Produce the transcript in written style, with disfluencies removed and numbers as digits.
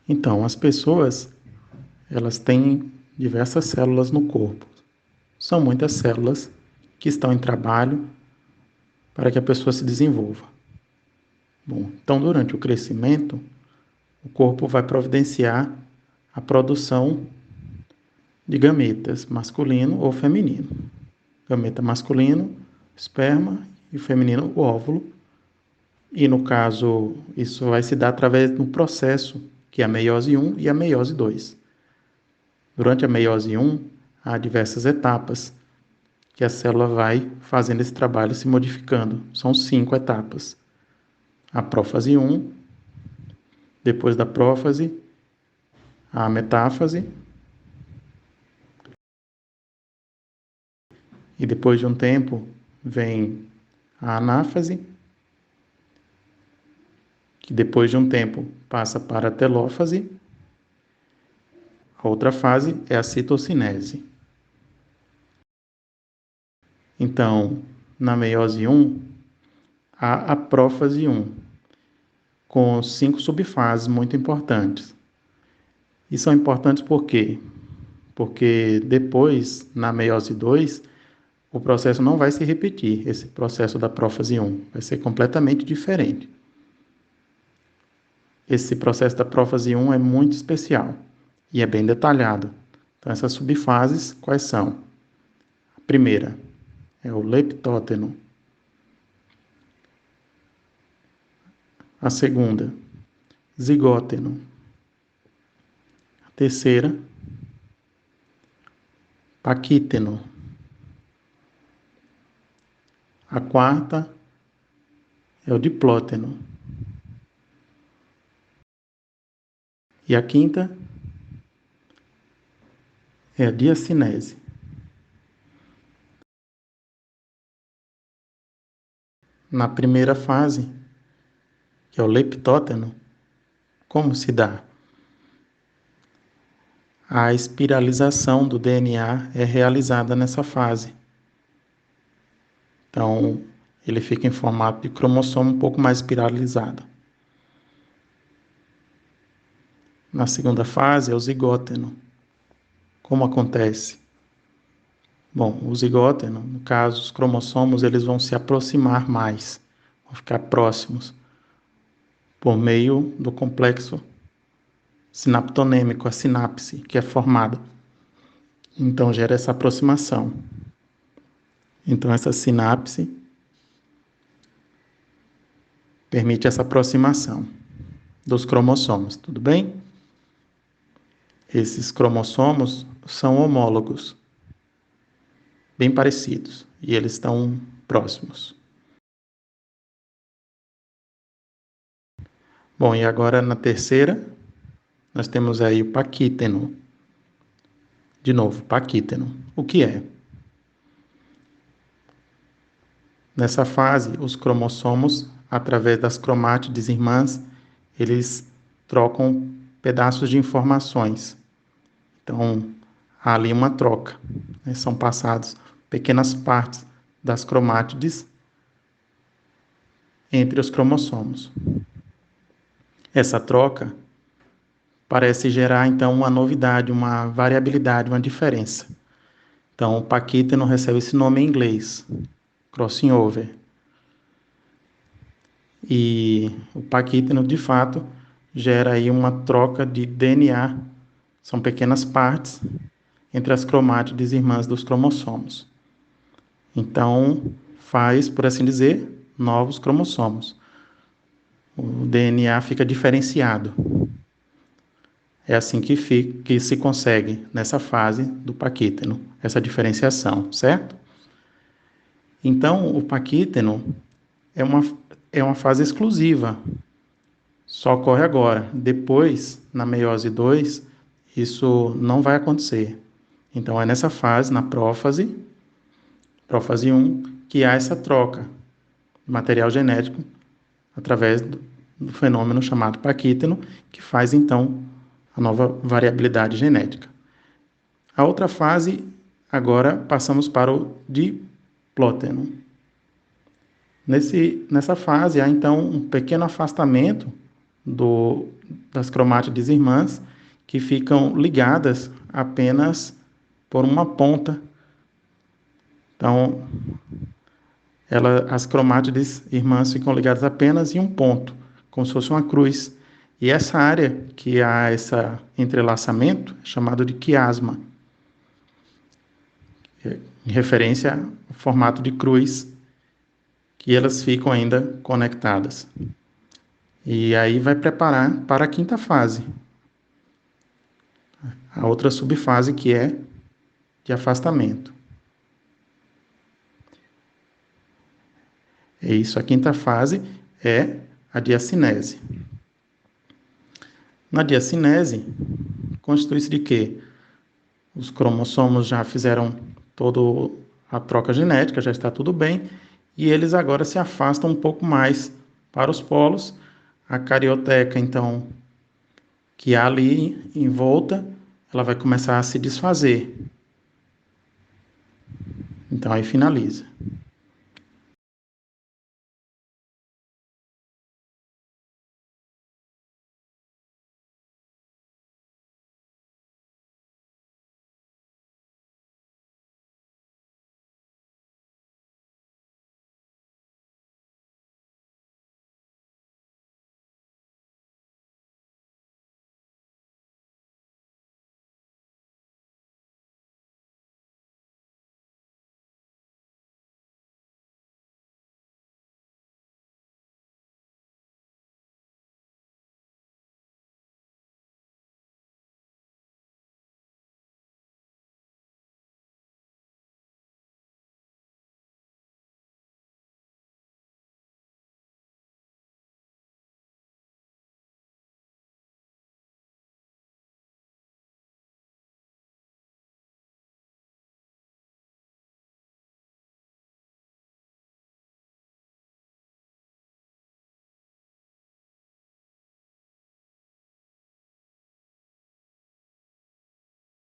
Então, as pessoas, elas têm diversas células no corpo. São muitas células que estão em trabalho para que a pessoa se desenvolva. Bom, então, durante o crescimento, o corpo vai providenciar a produção de gametas, masculino ou feminino. Gameta masculino, esperma, e feminino, o óvulo. E no caso, isso vai se dar através do processo, que é a meiose 1 e a meiose 2. Durante a meiose 1, há diversas etapas que a célula vai fazendo esse trabalho, se modificando. São 5 etapas. A prófase 1, depois da prófase, a metáfase, e depois de um tempo vem a anáfase, que depois de um tempo passa para a telófase. A outra fase é a citocinese. Então, na meiose 1, há a prófase 1, com 5 subfases muito importantes. E são importantes por quê? Porque depois, na meiose 2, o processo não vai se repetir, esse processo da prófase 1, vai ser completamente diferente. Esse processo da prófase 1 é muito especial e é bem detalhado. Então, essas subfases, quais são? A primeira é o leptóteno. A segunda, zigóteno. A terceira, paquíteno. A quarta é o diplóteno. E a quinta é a diacinese. Na primeira fase, que é o leptóteno, como se dá? A espiralização do DNA é realizada nessa fase. Então, ele fica em formato de cromossomo um pouco mais espiralizado. Na segunda fase é o zigóteno. Como acontece? Bom, o zigóteno, no caso, os cromossomos, eles vão se aproximar mais, vão ficar próximos, por meio do complexo sinaptonêmico, a sinapse, que é formada. Então, gera essa aproximação. Então, essa sinapse permite essa aproximação dos cromossomos, tudo bem? Esses cromossomos são homólogos, bem parecidos, e eles estão próximos. Bom, e agora na terceira, nós temos aí o paquíteno. De novo, paquíteno. O que é? Nessa fase, os cromossomos, através das cromátides irmãs, eles trocam pedaços de informações. Então, há ali uma troca, né? São passados pequenas partes das cromátides entre os cromossomos. Essa troca parece gerar, então, uma novidade, uma variabilidade, uma diferença. Então, o paquíteno recebe esse nome em inglês, crossing over. E o paquíteno, de fato, gera aí uma troca de DNA, são pequenas partes entre as cromátides irmãs dos cromossomos. Então, faz, por assim dizer, novos cromossomos. O DNA fica diferenciado. É assim que se consegue, nessa fase do paquíteno, essa diferenciação, certo? Então, o paquíteno é uma fase exclusiva, só ocorre agora. Depois, na meiose 2, isso não vai acontecer. Então, é nessa fase, na prófase 1, que há essa troca de material genético através do fenômeno chamado paquíteno, que faz, então, a nova variabilidade genética. A outra fase, agora passamos para o diplóteno. Nessa fase, há então um pequeno afastamento das cromátides irmãs que ficam ligadas apenas por uma ponta. Então, as cromátides irmãs ficam ligadas apenas em um ponto, como se fosse uma cruz. E essa área que há esse entrelaçamento é chamado de quiasma, em referência ao formato de cruz, que elas ficam ainda conectadas. E aí vai preparar para a quinta fase, a outra subfase que é de afastamento. É isso, a quinta fase é a diacinese. Na diacinese, constitui-se de quê? Os cromossomos já fizeram toda a troca genética, já está tudo bem, e eles agora se afastam um pouco mais para os polos. A carioteca, então, que há ali em volta, ela vai começar a se desfazer. Então, aí finaliza.